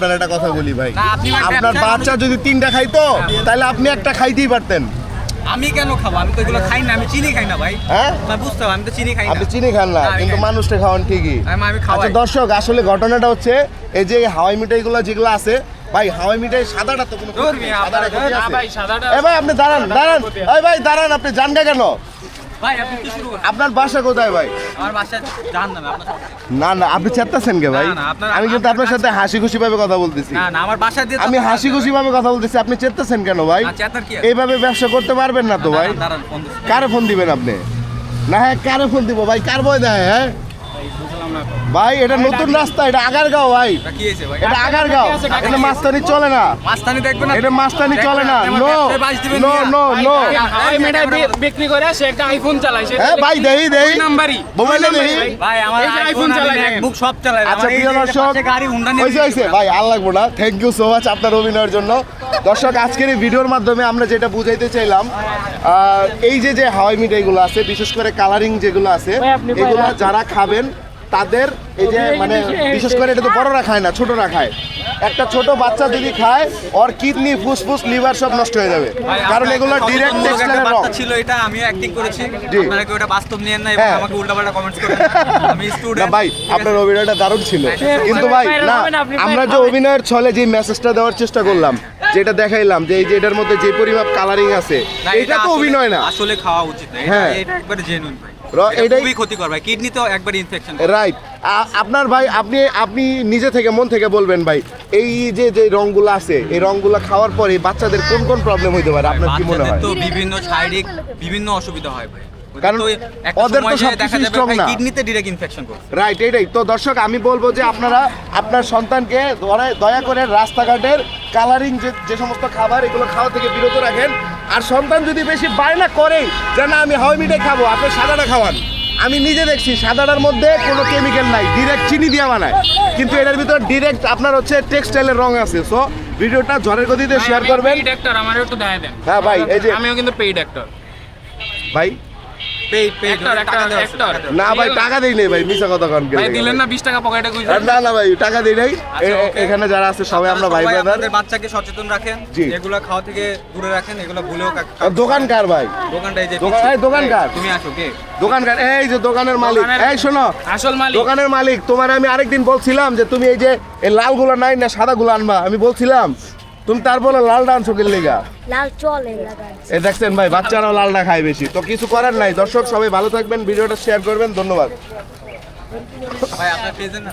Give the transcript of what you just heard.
আপনার একটা কথা বলি ভাই, আপনার বাচ্চা যদি 3টা খাইতো তাহলে আপনি একটা খাইতেই পারতেন। আমি কেন খাবো? আমি তো এগুলো খাই না, আমি চিনি খাই না ভাই। হ্যাঁ বুঝতে হবে, আমি তো চিনি খাই না। আপনি চিনি খান না কিন্তু মানুষটা খাওয়ান ঠিকই। আমি খাওয়াই। আচ্ছা দর্শক, আসলে ঘটনাটা হচ্ছে এই যে হাওয়াই মিঠাইগুলো যেগুলো আছে ভাই, হাওয়াই মিঠাই সাদাটা তো কোনো ভাই আপনি দাঁড়ান দাঁড়ান, এই ভাই দাঁড়ান, আপনি জানগা কেন ভাই? আপনি কি শুরু করছেন? আপনার বাসা কোথায় ভাই? আমার বাসা জাহান্নামে। আপনার না না, আপনি চেত্তাছেন কে ভাই? আমি কিন্তু আপনার সাথে হাসি খুশি ভাবে কথা বলতেছি। না না, আমার বাসা দিয়ে আমি হাসি খুশি ভাবে কথা বলতেছি, আপনি চেত্তাছেন কেন ভাই? এইভাবে ব্যবসা করতে পারবেন না তো ভাই। কারে ফোন দিবেন আপনি? না হ্যাঁ, কারে ফোন দিব ভাই? কার বয় দেয়? হ্যাঁ ভাই, এটা নতুন রাস্তা, এটা আগারগাঁও ভাই। এটা আগারগাঁও, এটা মাস্তানি চলে না। মাস্তানি দেখবেন না, এটা মাস্তানি চলে না। নো নো নো নো, হাওয়াই মিঠাই বিক্রি করে সে একটা আইফোন চালায়। হ্যাঁ ভাই, দেই দেই নাম্বারই মোবাইলে দেই ভাই। আমার আইফোন চালায়, বুক সব চালায়। আচ্ছা প্রিয় দর্শক, গাড়ি হুন্ডা নিয়ে হইছে ভাই, আর লাগবো না। থ্যাংক ইউ সো মাচ আপনার অভিনয়ের জন্য। দর্শক, আজকের এই ভিডিওর মাধ্যমে আমরা যেটা বুঝাইতে চাইলাম, এই যে যে হাওয়াই মিঠাইগুলো আছে, বিশেষ করে কালারিং যেগুলো আছে, এগুলো যারা খাবেন তাদের এই যে মানে বিশেষ করে এটা তো বড়রা খায় না, ছোটরা খায়। একটা ছোট বাচ্চা যদি খায়, ওর কিডনি, ফুসফুস, লিভার সব নষ্ট হয়ে যাবে, কারণ এগুলো ডিরেক্ট টেক্সটাইলের রং ছিল। এটা আমিও অ্যাক্টিং করেছি, আপনারা কি ওটা বাস্তব নিয়েন না এবং হ্যাঁ। আমাকে উল্টাপাল্টা কমেন্টস করেন। আমি না স্টুডেন্ট ভাই, আপনার অভিনয়টা দারুণ ছিল, কিন্তু ভাই না, আমরা যে অভিনয়ের ছলে যে মেসেজটা দেওয়ার চেষ্টা করলাম, যেটা দেখাইলাম যে এই যে এটার মধ্যে যে পরিমাপ কালারিং আছে, এটা তো অভিনয় না, আসলে খাওয়া উচিত না। হ্যাঁ। এটা একবারে জেনুইন ভাই, এটাই খুবই ক্ষতিকর ভাই, কিডনি তো একবার ইনফেকশন। রাইট। আপনার ভাই, আপনি নিজে থেকে মন থেকে বলবেন ভাই, এই যে যে রংগুলো আছে, এই রংগুলো খাওয়ার পরে বাচ্চাদের কোন কোন প্রবলেম হইতে পারে আপনার কি মনে হয়? তো বিভিন্ন শারীরিক বিভিন্ন অসুবিধা হয় ভাই, কারণ ওদের তো সবকিছু স্ট্রং না, কিডনিতে ডাইরেক্ট ইনফেকশন করছে। রাইট, এইটাই তো। দর্শক, আমি বলবো যে আপনারা আপনার সন্তানকে দয়া করে রাস্তাঘাটের কালারিং যে সমস্ত খাবার, এগুলো খাওয়া থেকে বিরত রাখেন। আর সন্তান যদি বেশি বায়না করে যে না আমি হাওয়াই মিঠাই খাবো, আপনি সাদাটা খাওয়ান। আমি নিজে দেখছি সাদাটার মধ্যে কোনো কেমিক্যাল নাই, ডিরেক্ট চিনি দিয়ে বানায়, কিন্তু এটার ভিতর ডিরেক্ট আপনার হচ্ছে টেক্সটাইলের রং আছে। সো ভিডিওটা ঝড়ের গতিতে শেয়ার করবেন। পেইড অ্যাক্টর আমার একটু দেখায় দেন। হ্যাঁ ভাই, এই যে আমিও কিন্তু পেইড অ্যাক্টর ভাই। না ভাই, টাকা দেই নাই ভাই, মিছা কথা কন ভাই দিলেন না 20 টাকা পকেটে কইছেন? না না ভাই, টাকা দেই নাই। এখানে যারা আছে সবাই আমরা ভাই ব্রাদার। আপনাদের বাচ্চাকে সচেতন রাখেন, এগুলা খাওয়া থেকে দূরে রাখেন, এগুলা ভুলেও দোকান কার ভাই? দোকানটা এই যে দোকান কার? তুমি আসো কে? দোকানকার, এই যে দোকানের মালিক। এই শোনো, আসল মালিক দোকানের মালিক, তোমার আমি আরেকদিন বলছিলাম যে তুমি এই যে এই লালগুলো নাই না সাদাগুলো আনবা, আমি বলছিলাম, তুমি তারপরে লাল ডান্স ওকে লেগা লাল চলে লাগাই। এই দেখছেন ভাই, বাচ্চারাও লালটা খায় বেশি, তো কিছু করার নাই। দর্শক সবাই ভালো থাকবেন, ভিডিওটা শেয়ার করবেন, ধন্যবাদ। ভাই আপনার পেজের না